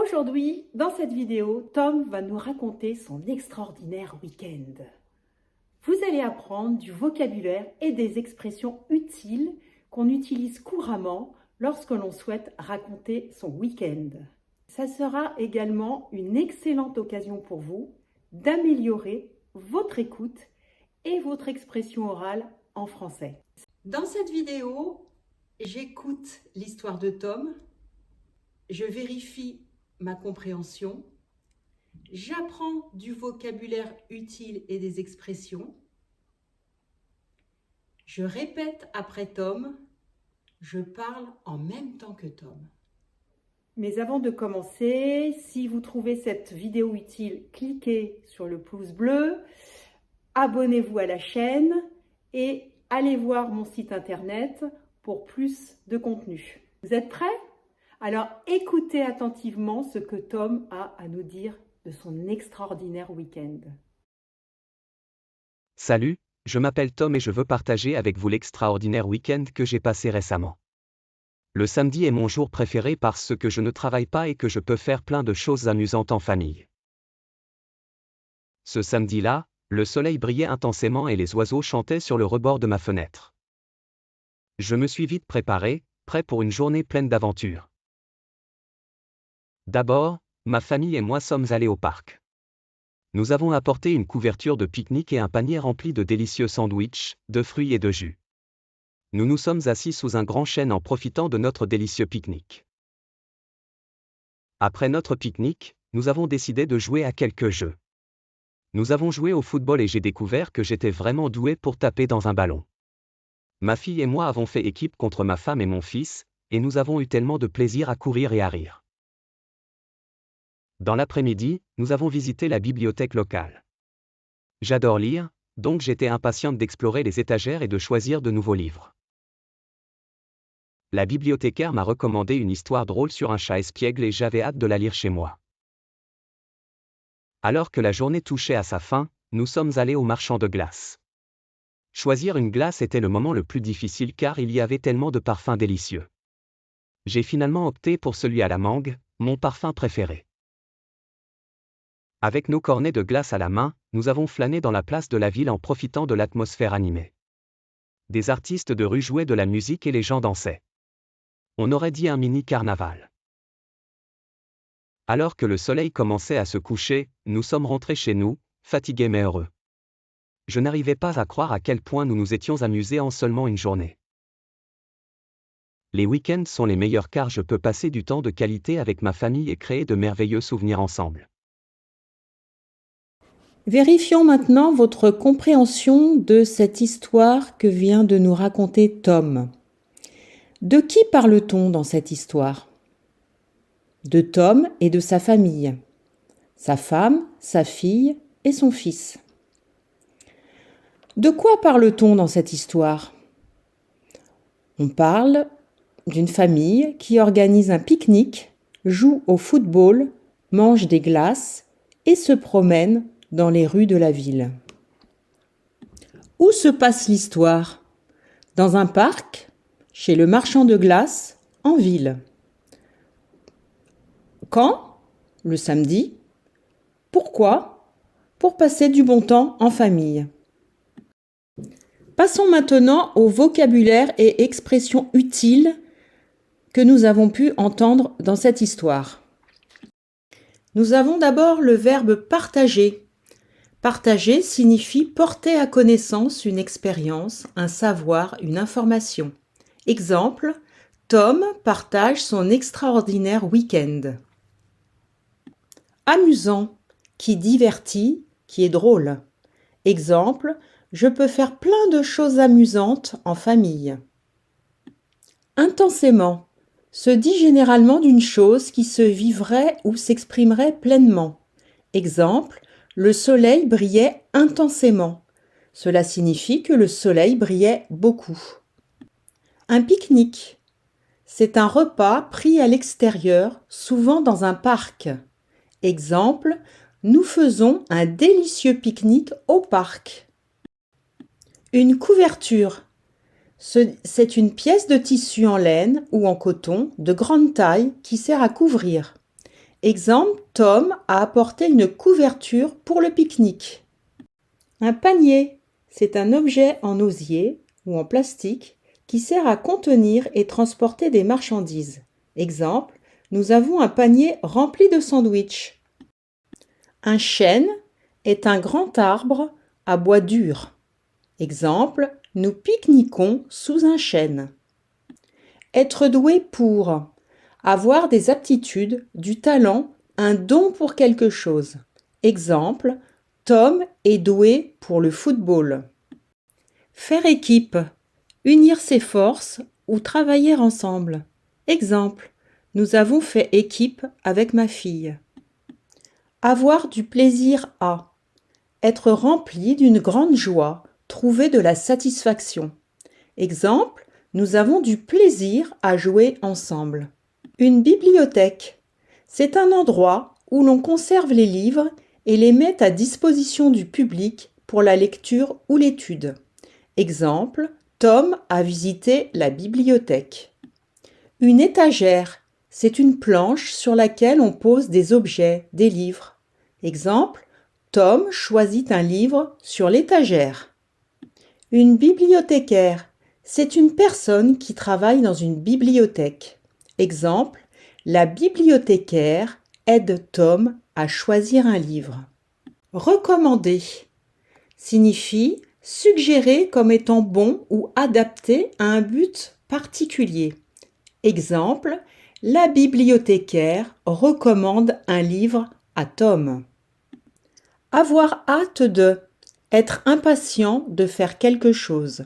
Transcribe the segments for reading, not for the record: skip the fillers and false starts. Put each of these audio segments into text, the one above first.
Aujourd'hui, dans cette vidéo, Tom va nous raconter son extraordinaire week-end. Vous allez apprendre du vocabulaire et des expressions utiles qu'on utilise couramment lorsque l'on souhaite raconter son week-end. Ça sera également une excellente occasion pour vous d'améliorer votre écoute et votre expression orale en français. Dans cette vidéo, j'écoute l'histoire de Tom, je vérifie ma compréhension, j'apprends du vocabulaire utile et des expressions, je répète après Tom, je parle en même temps que Tom. Mais avant de commencer, si vous trouvez cette vidéo utile, cliquez sur le pouce bleu, abonnez-vous à la chaîne et allez voir mon site internet pour plus de contenu. Vous êtes prêts ? Alors écoutez attentivement ce que Tom a à nous dire de son extraordinaire week-end. Salut, je m'appelle Tom et je veux partager avec vous l'extraordinaire week-end que j'ai passé récemment. Le samedi est mon jour préféré parce que je ne travaille pas et que je peux faire plein de choses amusantes en famille. Ce samedi-là, le soleil brillait intensément et les oiseaux chantaient sur le rebord de ma fenêtre. Je me suis vite préparé, prêt pour une journée pleine d'aventures. D'abord, ma famille et moi sommes allés au parc. Nous avons apporté une couverture de pique-nique et un panier rempli de délicieux sandwichs, de fruits et de jus. Nous nous sommes assis sous un grand chêne en profitant de notre délicieux pique-nique. Après notre pique-nique, nous avons décidé de jouer à quelques jeux. Nous avons joué au football et j'ai découvert que j'étais vraiment doué pour taper dans un ballon. Ma fille et moi avons fait équipe contre ma femme et mon fils, et nous avons eu tellement de plaisir à courir et à rire. Dans l'après-midi, nous avons visité la bibliothèque locale. J'adore lire, donc j'étais impatiente d'explorer les étagères et de choisir de nouveaux livres. La bibliothécaire m'a recommandé une histoire drôle sur un chat espiègle et j'avais hâte de la lire chez moi. Alors que la journée touchait à sa fin, nous sommes allés au marchand de glace. Choisir une glace était le moment le plus difficile car il y avait tellement de parfums délicieux. J'ai finalement opté pour celui à la mangue, mon parfum préféré. Avec nos cornets de glace à la main, nous avons flâné dans la place de la ville en profitant de l'atmosphère animée. Des artistes de rue jouaient de la musique et les gens dansaient. On aurait dit un mini-carnaval. Alors que le soleil commençait à se coucher, nous sommes rentrés chez nous, fatigués mais heureux. Je n'arrivais pas à croire à quel point nous nous étions amusés en seulement une journée. Les week-ends sont les meilleurs car je peux passer du temps de qualité avec ma famille et créer de merveilleux souvenirs ensemble. Vérifions maintenant votre compréhension de cette histoire que vient de nous raconter Tom. De qui parle-t-on dans cette histoire ? De Tom et de sa famille, sa femme, sa fille et son fils. De quoi parle-t-on dans cette histoire ? On parle d'une famille qui organise un pique-nique, joue au football, mange des glaces et se promène dans les rues de la ville. Où se passe l'histoire ? Dans un parc, chez le marchand de glace, en ville. Quand ? Le samedi. Pourquoi ? Pour passer du bon temps en famille. Passons maintenant au vocabulaire et expressions utiles que nous avons pu entendre dans cette histoire. Nous avons d'abord le verbe partager. Partager signifie porter à connaissance une expérience, un savoir, une information. Exemple, Tom partage son extraordinaire week-end. Amusant, qui divertit, qui est drôle. Exemple, je peux faire plein de choses amusantes en famille. Intensément, se dit généralement d'une chose qui se vivrait ou s'exprimerait pleinement. Exemple, le soleil brillait intensément. Cela signifie que le soleil brillait beaucoup. Un pique-nique. C'est un repas pris à l'extérieur, souvent dans un parc. Exemple, nous faisons un délicieux pique-nique au parc. Une couverture. C'est une pièce de tissu en laine ou en coton de grande taille qui sert à couvrir. Exemple, Tom a apporté une couverture pour le pique-nique. Un panier, c'est un objet en osier ou en plastique qui sert à contenir et transporter des marchandises. Exemple, nous avons un panier rempli de sandwichs. Un chêne est un grand arbre à bois dur. Exemple, nous pique-niquons sous un chêne. Être doué pour avoir des aptitudes, du talent, un don pour quelque chose. Exemple, Tom est doué pour le football. Faire équipe, unir ses forces ou travailler ensemble. Exemple, nous avons fait équipe avec ma fille. Avoir du plaisir à, être rempli d'une grande joie, trouver de la satisfaction. Exemple, nous avons du plaisir à jouer ensemble. Une bibliothèque, c'est un endroit où l'on conserve les livres et les met à disposition du public pour la lecture ou l'étude. Exemple, Tom a visité la bibliothèque. Une étagère, c'est une planche sur laquelle on pose des objets, des livres. Exemple, Tom choisit un livre sur l'étagère. Une bibliothécaire, c'est une personne qui travaille dans une bibliothèque. Exemple, la bibliothécaire aide Tom à choisir un livre. Recommander signifie suggérer comme étant bon ou adapté à un but particulier. Exemple, la bibliothécaire recommande un livre à Tom. Avoir hâte de, être impatient de faire quelque chose.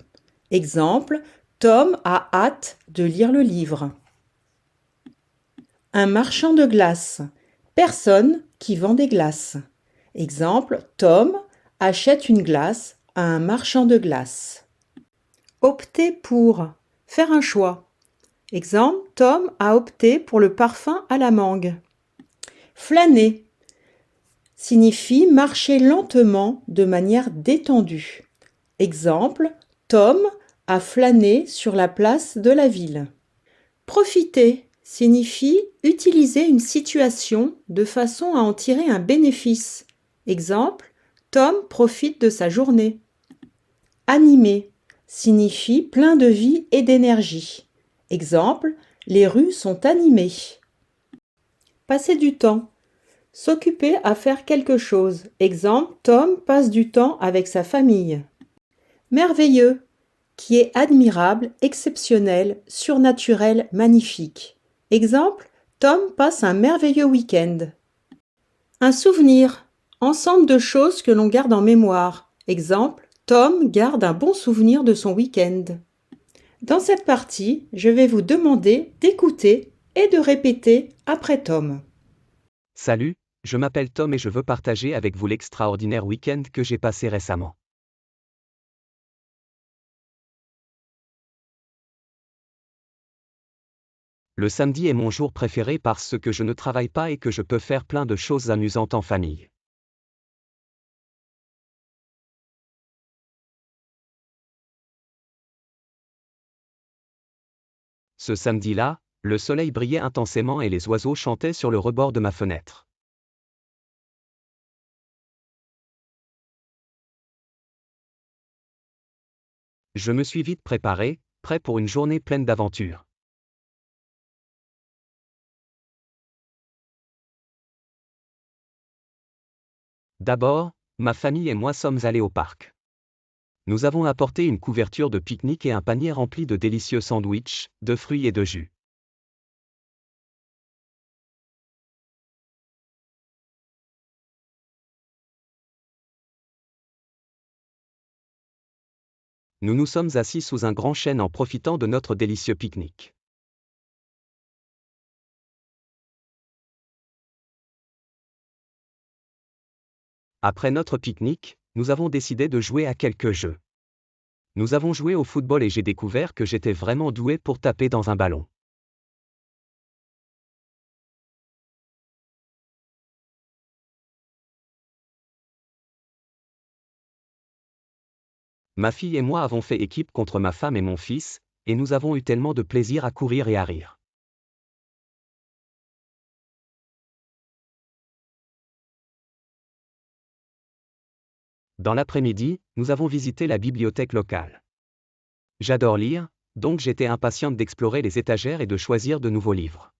Exemple, Tom a hâte de lire le livre. Un marchand de glace, personne qui vend des glaces. Exemple, Tom achète une glace à un marchand de glace. Opter pour, faire un choix. Exemple, Tom a opté pour le parfum à la mangue. Flâner signifie marcher lentement de manière détendue. Exemple, Tom a flâné sur la place de la ville. Profiter signifie utiliser une situation de façon à en tirer un bénéfice. Exemple, Tom profite de sa journée. Animer signifie plein de vie et d'énergie. Exemple, les rues sont animées. Passer du temps. S'occuper à faire quelque chose. Exemple, Tom passe du temps avec sa famille. Merveilleux, qui est admirable, exceptionnel, surnaturel, magnifique. Exemple, Tom passe un merveilleux week-end. Un souvenir, ensemble de choses que l'on garde en mémoire. Exemple, Tom garde un bon souvenir de son week-end. Dans cette partie, je vais vous demander d'écouter et de répéter après Tom. Salut, je m'appelle Tom et je veux partager avec vous l'extraordinaire week-end que j'ai passé récemment. Le samedi est mon jour préféré parce que je ne travaille pas et que je peux faire plein de choses amusantes en famille. Ce samedi-là, le soleil brillait intensément et les oiseaux chantaient sur le rebord de ma fenêtre. Je me suis vite préparé, prêt pour une journée pleine d'aventures. D'abord, ma famille et moi sommes allés au parc. Nous avons apporté une couverture de pique-nique et un panier rempli de délicieux sandwichs, de fruits et de jus. Nous nous sommes assis sous un grand chêne en profitant de notre délicieux pique-nique. Après notre pique-nique, nous avons décidé de jouer à quelques jeux. Nous avons joué au football et j'ai découvert que j'étais vraiment doué pour taper dans un ballon. Ma fille et moi avons fait équipe contre ma femme et mon fils, et nous avons eu tellement de plaisir à courir et à rire. Dans l'après-midi, nous avons visité la bibliothèque locale. J'adore lire, donc j'étais impatiente d'explorer les étagères et de choisir de nouveaux livres.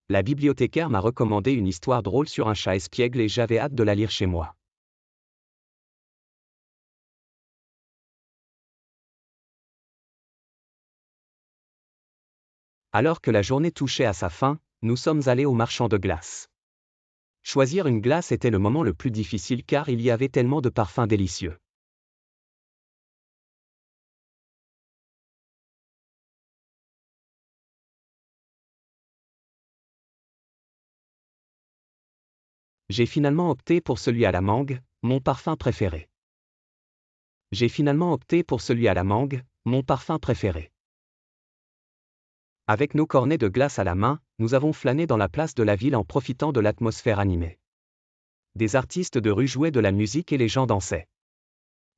La bibliothécaire m'a recommandé une histoire drôle sur un chat espiègle et j'avais hâte de la lire chez moi. Alors que la journée touchait à sa fin, nous sommes allés au marchand de glace. Choisir une glace était le moment le plus difficile car il y avait tellement de parfums délicieux. J'ai finalement opté pour celui à la mangue, mon parfum préféré. Mon parfum préféré. Avec nos cornets de glace à la main, nous avons flâné dans la place de la ville en profitant de l'atmosphère animée. Des artistes de rue jouaient de la musique et les gens dansaient.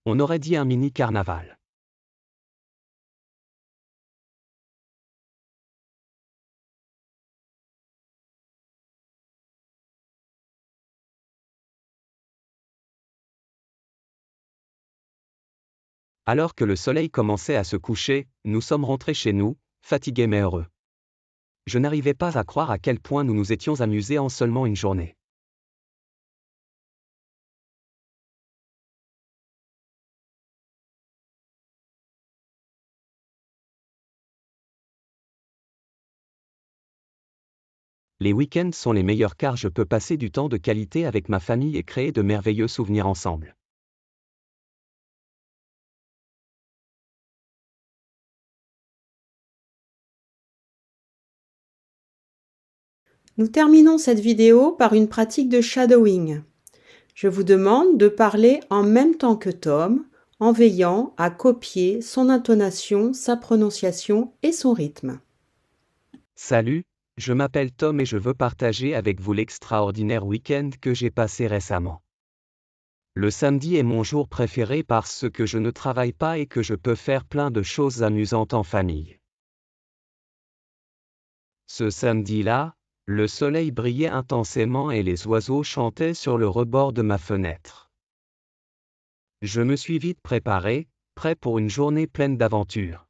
On aurait dit un mini carnaval. Alors que le soleil commençait à se coucher, nous sommes rentrés chez nous, fatigués mais heureux. Je n'arrivais pas à croire à quel point nous nous étions amusés en seulement une journée. Les week-ends sont les meilleurs car je peux passer du temps de qualité avec ma famille et créer de merveilleux souvenirs ensemble. Nous terminons cette vidéo par une pratique de shadowing. Je vous demande de parler en même temps que Tom, en veillant à copier son intonation, sa prononciation et son rythme. Salut, je m'appelle Tom et je veux partager avec vous l'extraordinaire week-end que j'ai passé récemment. Le samedi est mon jour préféré parce que je ne travaille pas et que je peux faire plein de choses amusantes en famille. Ce samedi-là, le soleil brillait intensément et les oiseaux chantaient sur le rebord de ma fenêtre. Je me suis vite préparé, prêt pour une journée pleine d'aventures.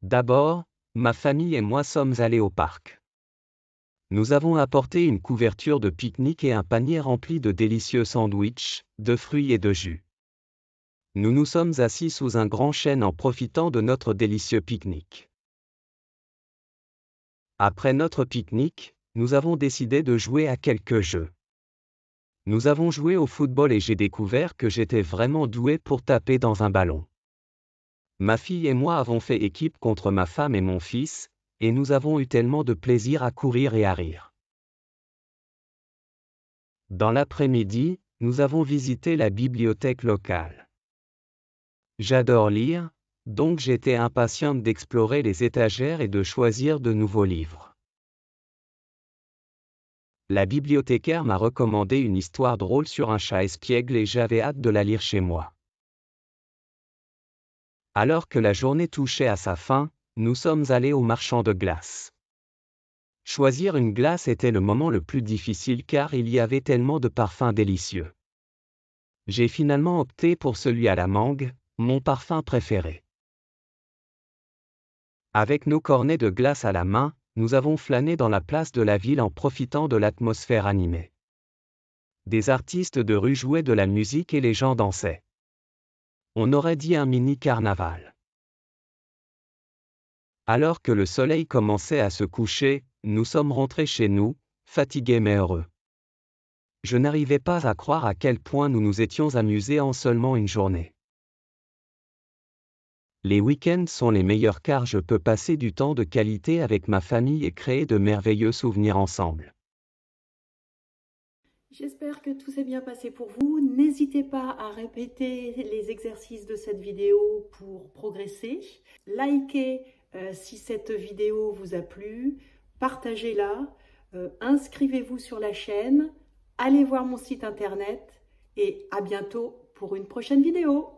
D'abord, ma famille et moi sommes allés au parc. Nous avons apporté une couverture de pique-nique et un panier rempli de délicieux sandwichs, de fruits et de jus. Nous nous sommes assis sous un grand chêne en profitant de notre délicieux pique-nique. Après notre pique-nique, nous avons décidé de jouer à quelques jeux. Nous avons joué au football et j'ai découvert que j'étais vraiment doué pour taper dans un ballon. Ma fille et moi avons fait équipe contre ma femme et mon fils, et nous avons eu tellement de plaisir à courir et à rire. Dans l'après-midi, nous avons visité la bibliothèque locale. J'adore lire, donc j'étais impatiente d'explorer les étagères et de choisir de nouveaux livres. La bibliothécaire m'a recommandé une histoire drôle sur un chat espiègle et j'avais hâte de la lire chez moi. Alors que la journée touchait à sa fin, nous sommes allés au marchand de glace. Choisir une glace était le moment le plus difficile car il y avait tellement de parfums délicieux. J'ai finalement opté pour celui à la mangue, mon parfum préféré. Avec nos cornets de glace à la main, nous avons flâné dans la place de la ville en profitant de l'atmosphère animée. Des artistes de rue jouaient de la musique et les gens dansaient. On aurait dit un mini carnaval. Alors que le soleil commençait à se coucher, nous sommes rentrés chez nous, fatigués mais heureux. Je n'arrivais pas à croire à quel point nous nous étions amusés en seulement une journée. Les week-ends sont les meilleurs car je peux passer du temps de qualité avec ma famille et créer de merveilleux souvenirs ensemble. J'espère que tout s'est bien passé pour vous. N'hésitez pas à répéter les exercices de cette vidéo pour progresser. Likez si cette vidéo vous a plu. Partagez-la. Inscrivez-vous sur la chaîne. Allez voir mon site internet. Et à bientôt pour une prochaine vidéo.